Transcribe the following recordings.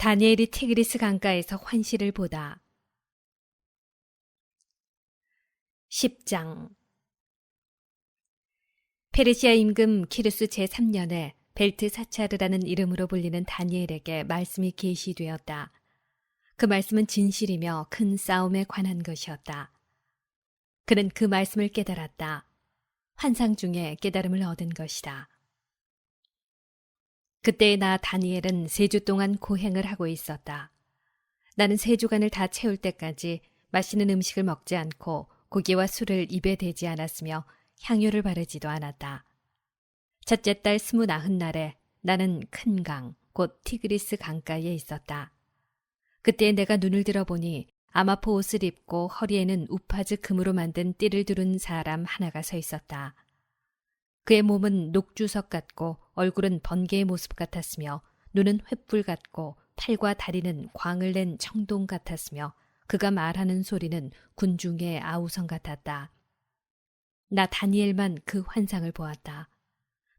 다니엘이 티그리스 강가에서 환시를 보다. 10장. 페르시아 임금 키루스 제3년에 벨트사차르라는 이름으로 불리는 다니엘에게 말씀이 계시되었다. 그 말씀은 진실이며 큰 싸움에 관한 것이었다. 그는 그 말씀을 깨달았다. 환상 중에 깨달음을 얻은 것이다. 그때 나 다니엘은 3주 동안 고행을 하고 있었다. 나는 3주간을 다 채울 때까지 맛있는 음식을 먹지 않고 고기와 술을 입에 대지 않았으며 향유를 바르지도 않았다. 첫째 달 29날에 나는 큰 강, 곧 티그리스 강가에 있었다. 그때 내가 눈을 들어보니 아마포 옷을 입고 허리에는 우파즈 금으로 만든 띠를 두른 사람 하나가 서 있었다. 그의 몸은 녹주석 같고 얼굴은 번개의 모습 같았으며 눈은 횃불 같고 팔과 다리는 광을 낸 청동 같았으며 그가 말하는 소리는 군중의 아우성 같았다. 나 다니엘만 그 환상을 보았다.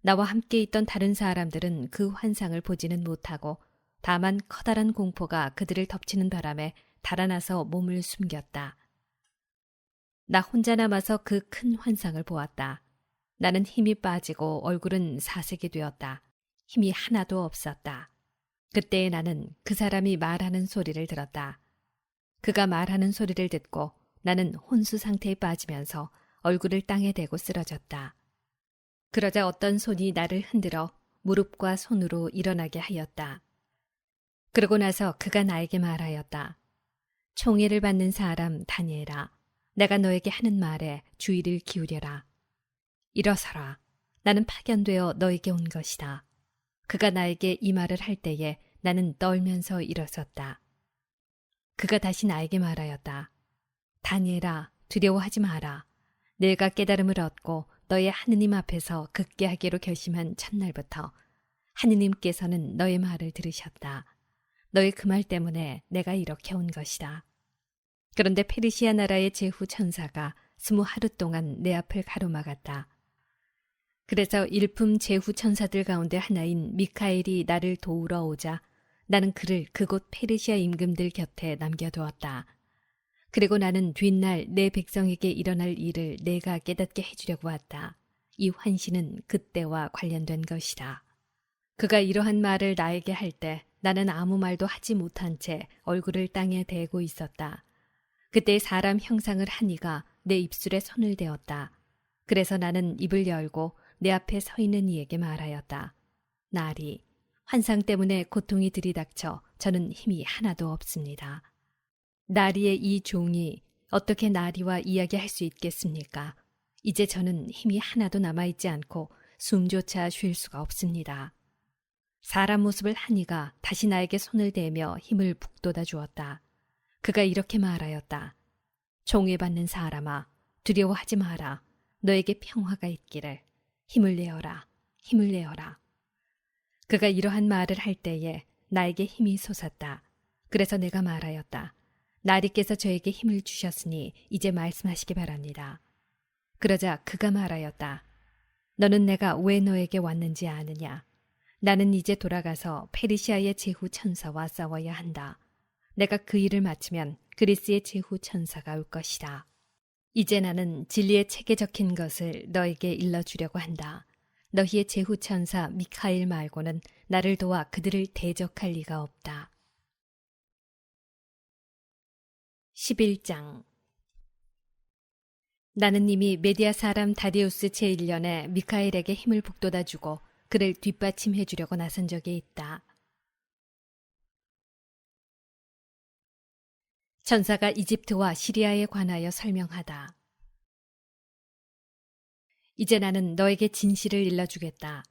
나와 함께 있던 다른 사람들은 그 환상을 보지는 못하고 다만 커다란 공포가 그들을 덮치는 바람에 달아나서 몸을 숨겼다. 나 혼자 남아서 그 큰 환상을 보았다. 나는 힘이 빠지고 얼굴은 사색이 되었다. 힘이 하나도 없었다. 그때 나는 그 사람이 말하는 소리를 들었다. 그가 말하는 소리를 듣고 나는 혼수 상태에 빠지면서 얼굴을 땅에 대고 쓰러졌다. 그러자 어떤 손이 나를 흔들어 무릎과 손으로 일어나게 하였다. 그러고 나서 그가 나에게 말하였다. 총애를 받는 사람 다니엘아, 내가 너에게 하는 말에 주의를 기울여라. 일어서라. 나는 파견되어 너에게 온 것이다. 그가 나에게 이 말을 할 때에 나는 떨면서 일어섰다. 그가 다시 나에게 말하였다. 다니엘아, 두려워하지 마라. 내가 깨달음을 얻고 너의 하느님 앞에서 극계하기로 결심한 첫날부터 하느님께서는 너의 말을 들으셨다. 너의 그 말 때문에 내가 이렇게 온 것이다. 그런데 페르시아 나라의 제후 천사가 20하루 동안 내 앞을 가로막았다. 그래서 일품 제후 천사들 가운데 하나인 미카엘이 나를 도우러 오자 나는 그를 그곳 페르시아 임금들 곁에 남겨두었다. 그리고 나는 뒷날 내 백성에게 일어날 일을 내가 깨닫게 해주려고 왔다. 이 환시는 그때와 관련된 것이다. 그가 이러한 말을 나에게 할 때 나는 아무 말도 하지 못한 채 얼굴을 땅에 대고 있었다. 그때 사람 형상을 한 이가 내 입술에 손을 대었다. 그래서 나는 입을 열고 내 앞에 서 있는 이에게 말하였다. 나리, 환상 때문에 고통이 들이닥쳐 저는 힘이 하나도 없습니다. 나리의 이 종이 어떻게 나리와 이야기할 수 있겠습니까? 이제 저는 힘이 하나도 남아있지 않고 숨조차 쉴 수가 없습니다. 사람 모습을 한 이가 다시 나에게 손을 대며 힘을 북돋아 주었다. 그가 이렇게 말하였다. 종애받는 사람아, 두려워하지 마라. 너에게 평화가 있기를. 힘을 내어라. 힘을 내어라. 그가 이러한 말을 할 때에 나에게 힘이 솟았다. 그래서 내가 말하였다. 나리께서 저에게 힘을 주셨으니 이제 말씀하시기 바랍니다. 그러자 그가 말하였다. 너는 내가 왜 너에게 왔는지 아느냐? 나는 이제 돌아가서 페르시아의 제후 천사와 싸워야 한다. 내가 그 일을 마치면 그리스의 제후 천사가 올 것이다. 이제 나는 진리의 책에 적힌 것을 너에게 일러주려고 한다. 너희의 제후 천사 미카엘 말고는 나를 도와 그들을 대적할 리가 없다. 11장. 나는 이미 메디아 사람 다리우스 제1년에 미카엘에게 힘을 북돋아주고 그를 뒷받침해 주려고 나선 적이 있다. 천사가 이집트와 시리아에 관하여 설명하다. 이제 나는 너에게 진실을 일러주겠다.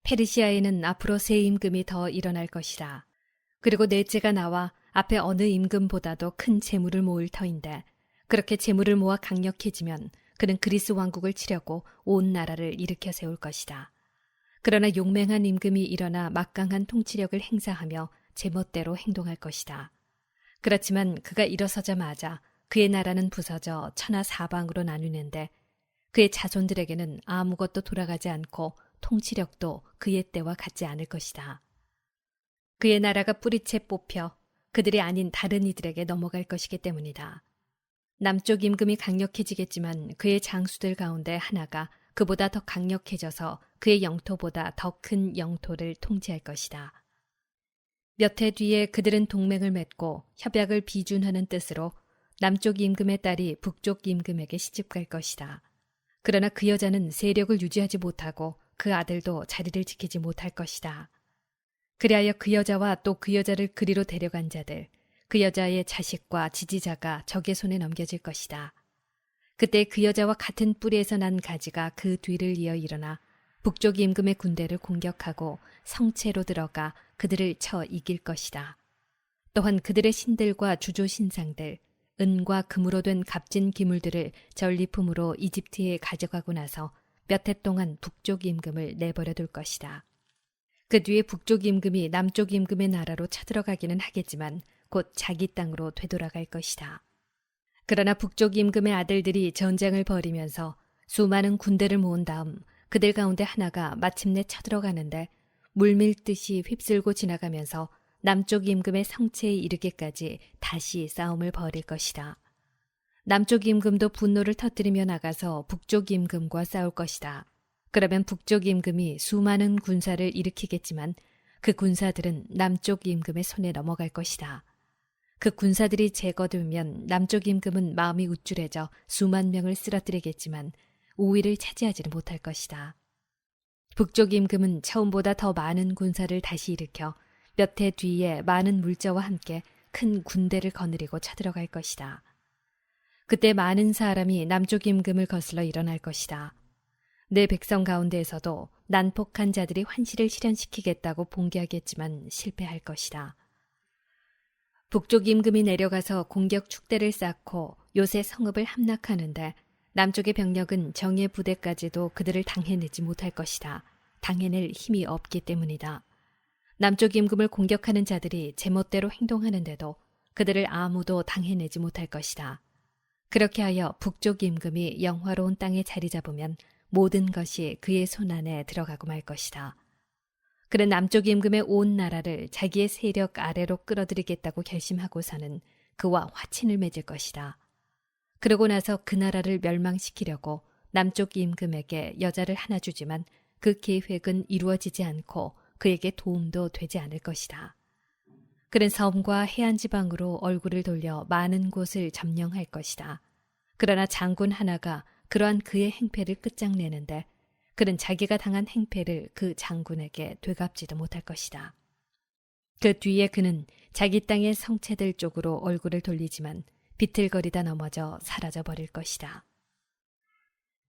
페르시아에는 앞으로 새 임금이 더 일어날 것이다. 그리고 넷째가 나와 앞에 어느 임금보다도 큰 재물을 모을 터인데 그렇게 재물을 모아 강력해지면 그는 그리스 왕국을 치려고 온 나라를 일으켜 세울 것이다. 그러나 용맹한 임금이 일어나 막강한 통치력을 행사하며 제멋대로 행동할 것이다. 그렇지만 그가 일어서자마자 그의 나라는 부서져 천하 사방으로 나뉘는데 그의 자손들에게는 아무것도 돌아가지 않고 통치력도 그의 때와 같지 않을 것이다. 그의 나라가 뿌리채 뽑혀 그들이 아닌 다른 이들에게 넘어갈 것이기 때문이다. 남쪽 임금이 강력해지겠지만 그의 장수들 가운데 하나가 그보다 더 강력해져서 그의 영토보다 더 큰 영토를 통치할 것이다. 몇 해 뒤에 그들은 동맹을 맺고 협약을 비준하는 뜻으로 남쪽 임금의 딸이 북쪽 임금에게 시집갈 것이다. 그러나 그 여자는 세력을 유지하지 못하고 그 아들도 자리를 지키지 못할 것이다. 그리하여 그 여자와 또 그 여자를 그리로 데려간 자들, 그 여자의 자식과 지지자가 적의 손에 넘겨질 것이다. 그때 그 여자와 같은 뿌리에서 난 가지가 그 뒤를 이어 일어나 북쪽 임금의 군대를 공격하고 성체로 들어가 그들을 쳐 이길 것이다. 또한 그들의 신들과 주조 신상들, 은과 금으로 된 값진 기물들을 전리품으로 이집트에 가져가고 나서 몇 해 동안 북쪽 임금을 내버려 둘 것이다. 그 뒤에 북쪽 임금이 남쪽 임금의 나라로 쳐들어가기는 하겠지만 곧 자기 땅으로 되돌아갈 것이다. 그러나 북쪽 임금의 아들들이 전쟁을 벌이면서 수많은 군대를 모은 다음 그들 가운데 하나가 마침내 쳐들어가는데 물밀듯이 휩쓸고 지나가면서 남쪽 임금의 성체에 이르기까지 다시 싸움을 벌일 것이다. 남쪽 임금도 분노를 터뜨리며 나가서 북쪽 임금과 싸울 것이다. 그러면 북쪽 임금이 수많은 군사를 일으키겠지만 그 군사들은 남쪽 임금의 손에 넘어갈 것이다. 그 군사들이 제거되면 남쪽 임금은 마음이 우쭐해져 수만 명을 쓰러뜨리겠지만 우위를 차지하지는 못할 것이다. 북쪽 임금은 처음보다 더 많은 군사를 다시 일으켜 몇 해 뒤에 많은 물자와 함께 큰 군대를 거느리고 쳐들어갈 것이다. 그때 많은 사람이 남쪽 임금을 거슬러 일어날 것이다. 내 백성 가운데에서도 난폭한 자들이 환시를 실현시키겠다고 봉기하겠지만 실패할 것이다. 북쪽 임금이 내려가서 공격 축대를 쌓고 요새 성읍을 함락하는데 남쪽의 병력은 정예 부대까지도 그들을 당해내지 못할 것이다. 당해낼 힘이 없기 때문이다. 남쪽 임금을 공격하는 자들이 제멋대로 행동하는데도 그들을 아무도 당해내지 못할 것이다. 그렇게 하여 북쪽 임금이 영화로운 땅에 자리 잡으면 모든 것이 그의 손안에 들어가고 말 것이다. 그는 남쪽 임금의 온 나라를 자기의 세력 아래로 끌어들이겠다고 결심하고서는 그와 화친을 맺을 것이다. 그러고 나서 그 나라를 멸망시키려고 남쪽 임금에게 여자를 하나 주지만 그 계획은 이루어지지 않고 그에게 도움도 되지 않을 것이다. 그는 섬과 해안 지방으로 얼굴을 돌려 많은 곳을 점령할 것이다. 그러나 장군 하나가 그러한 그의 행패를 끝장내는데 그는 자기가 당한 행패를 그 장군에게 되갚지도 못할 것이다. 그 뒤에 그는 자기 땅의 성체들 쪽으로 얼굴을 돌리지만 비틀거리다 넘어져 사라져 버릴 것이다.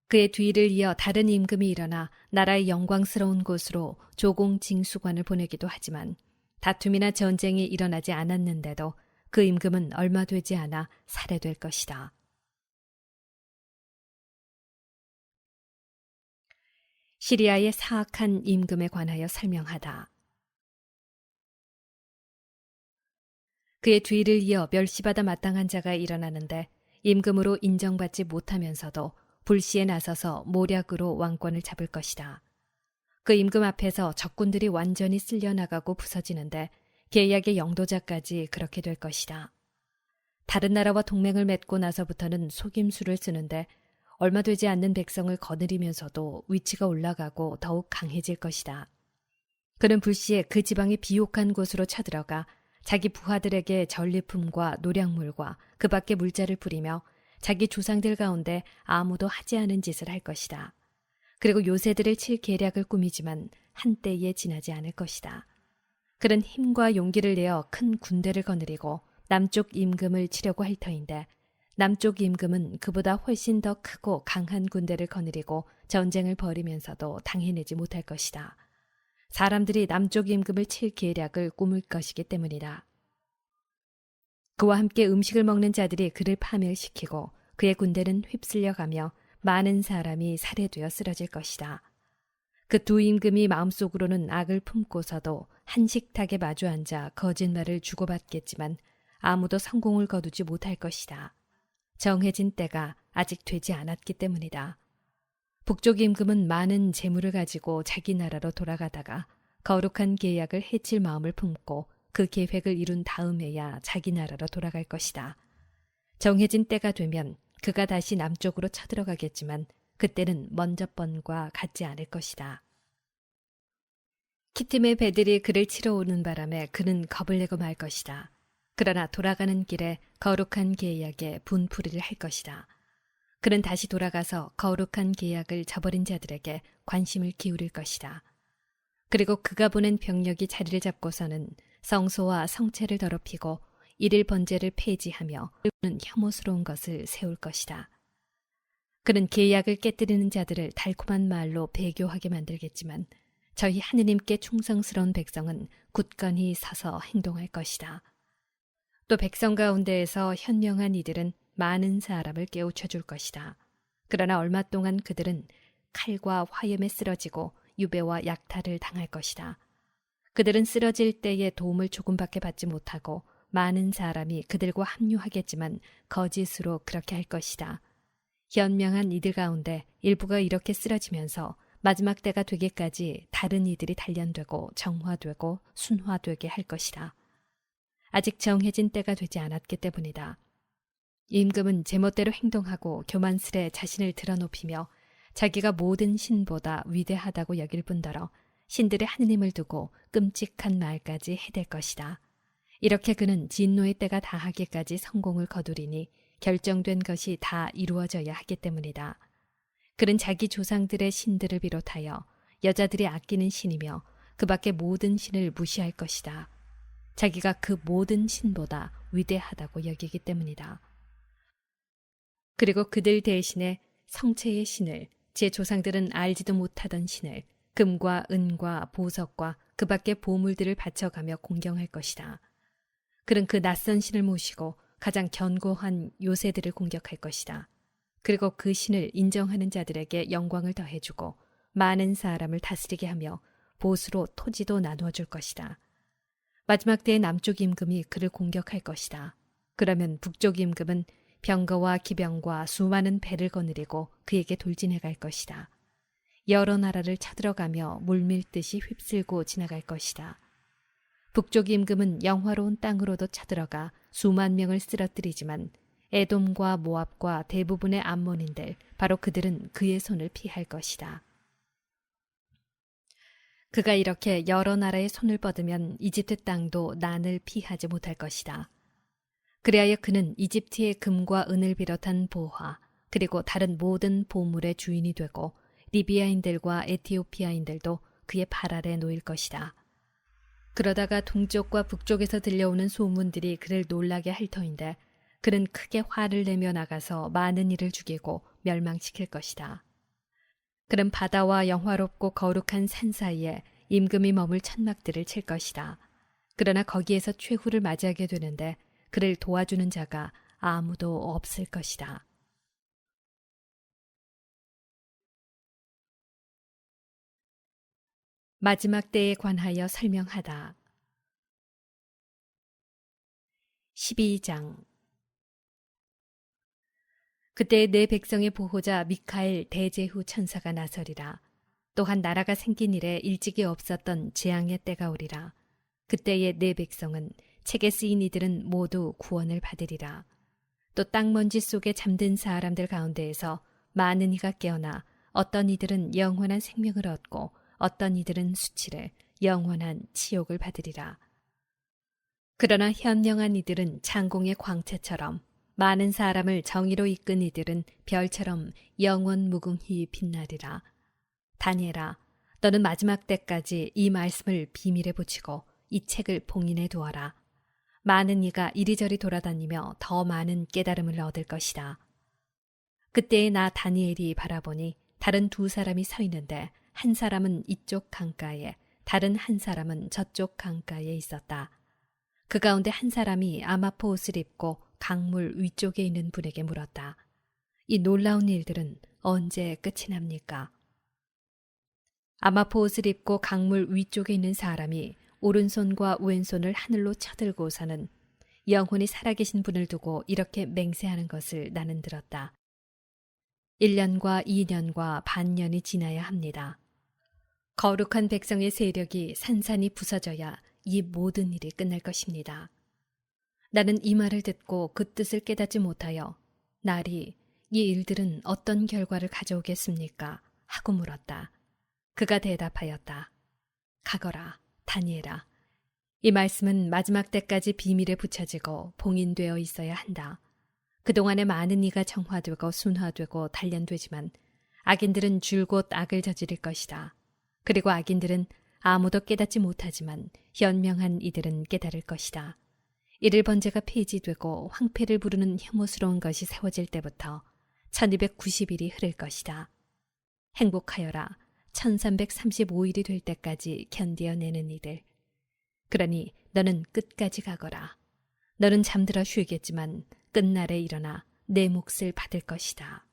그의 뒤를 이어 다른 임금이 일어나 나라의 영광스러운 곳으로 조공징수관을 보내기도 하지만 다툼이나 전쟁이 일어나지 않았는데도 그 임금은 얼마 되지 않아 살해될 것이다. 시리아의 사악한 임금에 관하여 설명하다. 그의 뒤를 이어 멸시받아 마땅한 자가 일어나는데 임금으로 인정받지 못하면서도 불시에 나서서 모략으로 왕권을 잡을 것이다. 그 임금 앞에서 적군들이 완전히 쓸려나가고 부서지는데 계약의 영도자까지 그렇게 될 것이다. 다른 나라와 동맹을 맺고 나서부터는 속임수를 쓰는데 얼마 되지 않는 백성을 거느리면서도 위치가 올라가고 더욱 강해질 것이다. 그는 불시에 그 지방의 비옥한 곳으로 쳐들어가 자기 부하들에게 전리품과 노량물과 그 밖의 물자를 뿌리며 자기 조상들 가운데 아무도 하지 않은 짓을 할 것이다. 그리고 요새들을 칠 계략을 꾸미지만 한때에 지나지 않을 것이다. 그는 힘과 용기를 내어 큰 군대를 거느리고 남쪽 임금을 치려고 할 터인데 남쪽 임금은 그보다 훨씬 더 크고 강한 군대를 거느리고 전쟁을 벌이면서도 당해내지 못할 것이다. 사람들이 남쪽 임금을 칠 계략을 꾸밀 것이기 때문이다. 그와 함께 음식을 먹는 자들이 그를 파멸시키고 그의 군대는 휩쓸려가며 많은 사람이 살해되어 쓰러질 것이다. 그 두 임금이 마음속으로는 악을 품고서도 한식탁에 마주 앉아 거짓말을 주고받겠지만 아무도 성공을 거두지 못할 것이다. 정해진 때가 아직 되지 않았기 때문이다. 북쪽 임금은 많은 재물을 가지고 자기 나라로 돌아가다가 거룩한 계약을 해칠 마음을 품고 그 계획을 이룬 다음에야 자기 나라로 돌아갈 것이다. 정해진 때가 되면 그가 다시 남쪽으로 쳐들어가겠지만 그때는 먼저 번과 같지 않을 것이다. 키팀의 배들이 그를 치러 오는 바람에 그는 겁을 내고 말 것이다. 그러나 돌아가는 길에 거룩한 계약에 분풀이를 할 것이다. 그는 다시 돌아가서 거룩한 계약을 저버린 자들에게 관심을 기울일 것이다. 그리고 그가 보낸 병력이 자리를 잡고서는 성소와 성체를 더럽히고 일일 번제를 폐지하며 그는 혐오스러운 것을 세울 것이다. 그는 계약을 깨뜨리는 자들을 달콤한 말로 배교하게 만들겠지만 저희 하느님께 충성스러운 백성은 굳건히 서서 행동할 것이다. 또 백성 가운데에서 현명한 이들은 많은 사람을 깨우쳐 줄 것이다. 그러나 얼마 동안 그들은 칼과 화염에 쓰러지고 유배와 약탈을 당할 것이다. 그들은 쓰러질 때에 도움을 조금밖에 받지 못하고 많은 사람이 그들과 합류하겠지만 거짓으로 그렇게 할 것이다. 현명한 이들 가운데 일부가 이렇게 쓰러지면서 마지막 때가 되기까지 다른 이들이 단련되고 정화되고 순화되게 할 것이다. 아직 정해진 때가 되지 않았기 때문이다. 임금은 제멋대로 행동하고 교만스레 자신을 드러높이며 자기가 모든 신보다 위대하다고 여길 뿐더러 신들의 하느님을 두고 끔찍한 말까지 해댈 것이다. 이렇게 그는 진노의 때가 다하기까지 성공을 거두리니 결정된 것이 다 이루어져야 하기 때문이다. 그는 자기 조상들의 신들을 비롯하여 여자들이 아끼는 신이며 그 밖의 모든 신을 무시할 것이다. 자기가 그 모든 신보다 위대하다고 여기기 때문이다. 그리고 그들 대신에 성체의 신을, 제 조상들은 알지도 못하던 신을, 금과 은과 보석과 그 밖의 보물들을 바쳐가며 공경할 것이다. 그는 그 낯선 신을 모시고 가장 견고한 요새들을 공격할 것이다. 그리고 그 신을 인정하는 자들에게 영광을 더해주고 많은 사람을 다스리게 하며 보수로 토지도 나누어 줄 것이다. 마지막 때의 남쪽 임금이 그를 공격할 것이다. 그러면 북쪽 임금은 병거와 기병과 수많은 배를 거느리고 그에게 돌진해 갈 것이다. 여러 나라를 쳐들어가며 물밀듯이 휩쓸고 지나갈 것이다. 북쪽 임금은 영화로운 땅으로도 쳐들어가 수만 명을 쓰러뜨리지만 에돔과 모압과 대부분의 암몬인들, 바로 그들은 그의 손을 피할 것이다. 그가 이렇게 여러 나라의 손을 뻗으면 이집트 땅도 난을 피하지 못할 것이다. 그리하여 그는 이집트의 금과 은을 비롯한 보화, 그리고 다른 모든 보물의 주인이 되고 리비아인들과 에티오피아인들도 그의 발 아래 놓일 것이다. 그러다가 동쪽과 북쪽에서 들려오는 소문들이 그를 놀라게 할 터인데 그는 크게 화를 내며 나가서 많은 이를 죽이고 멸망시킬 것이다. 그는 바다와 영화롭고 거룩한 산 사이에 임금이 머물 천막들을 칠 것이다. 그러나 거기에서 최후를 맞이하게 되는데 그를 도와주는 자가 아무도 없을 것이다. 마지막 때에 관하여 설명하다. 12장. 그때 내 백성의 보호자 미카엘 대제후 천사가 나서리라. 또한 나라가 생긴 이래 일찍이 없었던 재앙의 때가 오리라. 그때의 내 백성은 책에 쓰인 이들은 모두 구원을 받으리라. 또 땅먼지 속에 잠든 사람들 가운데에서 많은 이가 깨어나 어떤 이들은 영원한 생명을 얻고 어떤 이들은 수치를, 영원한 치욕을 받으리라. 그러나 현명한 이들은 창공의 광채처럼, 많은 사람을 정의로 이끈 이들은 별처럼 영원 무궁히 빛나리라. 다니엘아, 너는 마지막 때까지 이 말씀을 비밀에 붙이고 이 책을 봉인해 두어라. 많은 이가 이리저리 돌아다니며 더 많은 깨달음을 얻을 것이다. 그때에 나 다니엘이 바라보니 다른 두 사람이 서 있는데 한 사람은 이쪽 강가에, 다른 한 사람은 저쪽 강가에 있었다. 그 가운데 한 사람이 아마포 옷을 입고 강물 위쪽에 있는 분에게 물었다. 이 놀라운 일들은 언제 끝이 납니까? 아마포 옷을 입고 강물 위쪽에 있는 사람이 오른손과 왼손을 하늘로 쳐들고서는 영혼이 살아계신 분을 두고 이렇게 맹세하는 것을 나는 들었다. 1년과 2년과 반년이 지나야 합니다. 거룩한 백성의 세력이 산산이 부서져야 이 모든 일이 끝날 것입니다. 나는 이 말을 듣고 그 뜻을 깨닫지 못하여 날이 이 일들은 어떤 결과를 가져오겠습니까? 하고 물었다. 그가 대답하였다. 가거라, 다니엘아. 이 말씀은 마지막 때까지 비밀에 붙여지고 봉인되어 있어야 한다. 그동안에 많은 이가 정화되고 순화되고 단련되지만 악인들은 줄곧 악을 저지를 것이다. 그리고 악인들은 아무도 깨닫지 못하지만 현명한 이들은 깨달을 것이다. 이를 번제가 폐지되고 황폐를 부르는 혐오스러운 것이 세워질 때부터 1290일이 흐를 것이다. 행복하여라. 1335일이 될 때까지 견디어내는 이들. 그러니 너는 끝까지 가거라. 너는 잠들어 쉬겠지만 끝날에 일어나 내 몫을 받을 것이다.